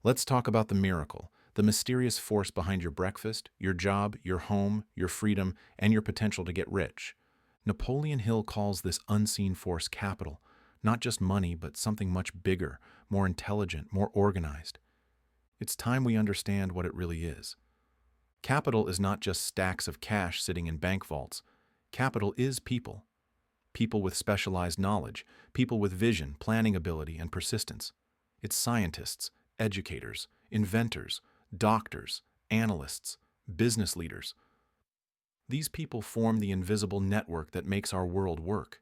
Let's talk about the miracle, the mysterious force behind your breakfast, your job, your home, your freedom, and your potential to get rich. Napoleon Hill calls this unseen force capital, not just money, but something much bigger, more intelligent, more organized. It's time we understand what it really is. Capital is not just stacks of cash sitting in bank vaults. Capital is people. People with specialized knowledge, people with vision, planning ability, and persistence. It's scientists, educators, inventors, doctors, analysts, business leaders. These people form the invisible network that makes our world work.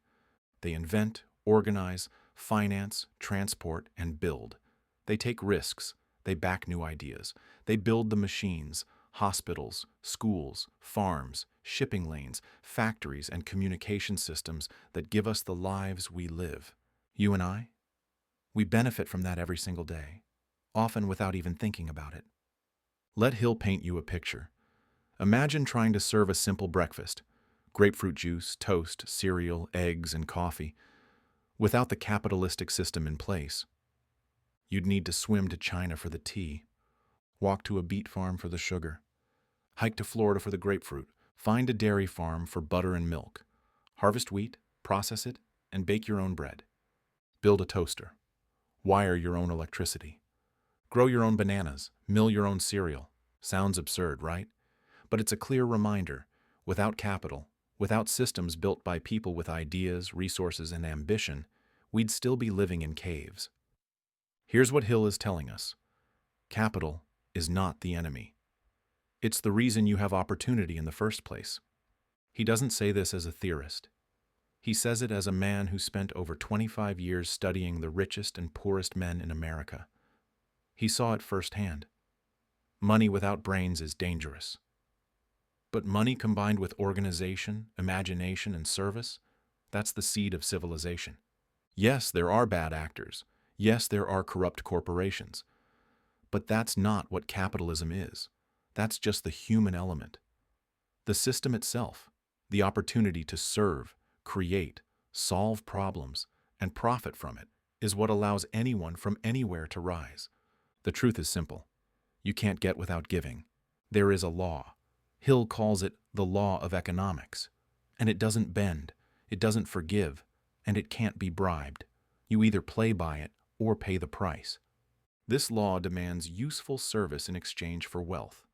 They invent, organize, finance, transport, and build. They take risks. They back new ideas. They build the machines, hospitals, schools, farms, shipping lanes, factories, and communication systems that give us the lives we live. You and I? We benefit from that every single day, often without even thinking about it. Let Hill paint you a picture. Imagine trying to serve a simple breakfast: grapefruit juice, toast, cereal, eggs, and coffee. Without the capitalistic system in place, you'd need to swim to China for the tea, walk to a beet farm for the sugar, hike to Florida for the grapefruit, find a dairy farm for butter and milk, harvest wheat, process it, and bake your own bread. Build a toaster, wire your own electricity, grow your own bananas, mill your own cereal. Sounds absurd, right? But it's a clear reminder: without capital, without systems built by people with ideas, resources, and ambition, we'd still be living in caves. Here's what Hill is telling us: capital is not the enemy. It's the reason you have opportunity in the first place. He doesn't say this as a theorist. He says it as a man who spent over 25 years studying the richest and poorest men in America. He saw it firsthand. Money without brains is dangerous. But money combined with organization, imagination, and service, that's the seed of civilization. Yes, there are bad actors. Yes, there are corrupt corporations. But that's not what capitalism is. That's just the human element. The system itself, the opportunity to serve, create, solve problems, and profit from it, is what allows anyone from anywhere to rise. The truth is simple. You can't get without giving. There is a law. Hill calls it the law of economics. And it doesn't bend, it doesn't forgive, and it can't be bribed. You either play by it or pay the price. This law demands useful service in exchange for wealth.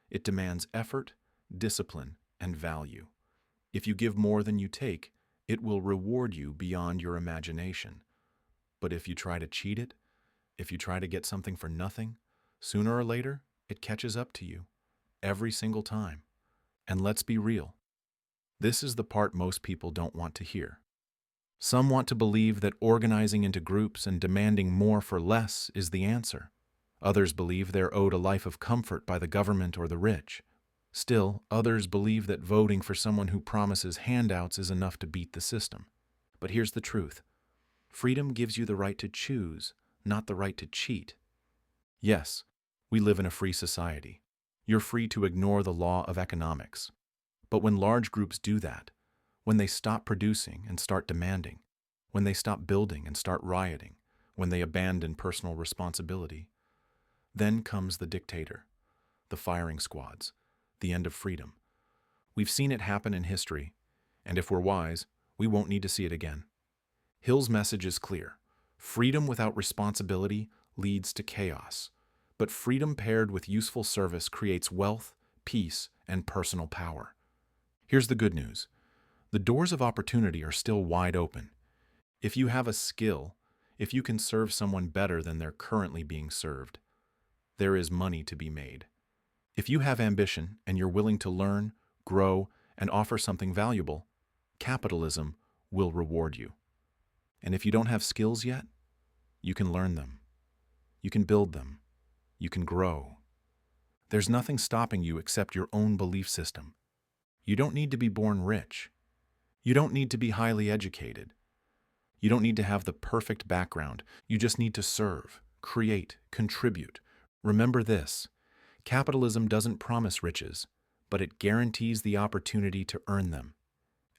It demands effort, discipline, and value. If you give more than you take, it will reward you beyond your imagination. But if you try to cheat it, if you try to get something for nothing, sooner or later, it catches up to you. Every single time. And let's be real. This is the part most people don't want to hear. Some want to believe that organizing into groups and demanding more for less is the answer. Others believe they're owed a life of comfort by the government or the rich. Still, others believe that voting for someone who promises handouts is enough to beat the system. But here's the truth. Freedom gives you the right to choose, not the right to cheat. Yes, we live in a free society. You're free to ignore the law of economics. But when large groups do that, when they stop producing and start demanding, when they stop building and start rioting, when they abandon personal responsibility, then comes the dictator, the firing squads, the end of freedom. We've seen it happen in history, and if we're wise, we won't need to see it again. Hill's message is clear. Freedom without responsibility leads to chaos. But freedom paired with useful service creates wealth, peace, and personal power. Here's the good news. The doors of opportunity are still wide open. If you have a skill, if you can serve someone better than they're currently being served, there is money to be made. If you have ambition and you're willing to learn, grow, and offer something valuable, capitalism will reward you. And if you don't have skills yet, you can learn them. You can build them. You can grow. There's nothing stopping you except your own belief system. You don't need to be born rich. You don't need to be highly educated. You don't need to have the perfect background. You just need to serve, create, contribute. Remember this: capitalism doesn't promise riches, but it guarantees the opportunity to earn them.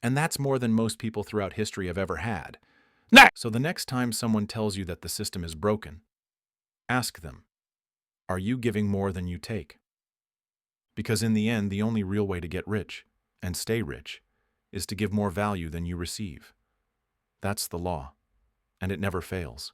And that's more than most people throughout history have ever had. So the next time someone tells you that the system is broken, ask them, Are you giving more than you take? Because in the end, the only real way to get rich, and stay rich, is to give more value than you receive. That's the law, and it never fails.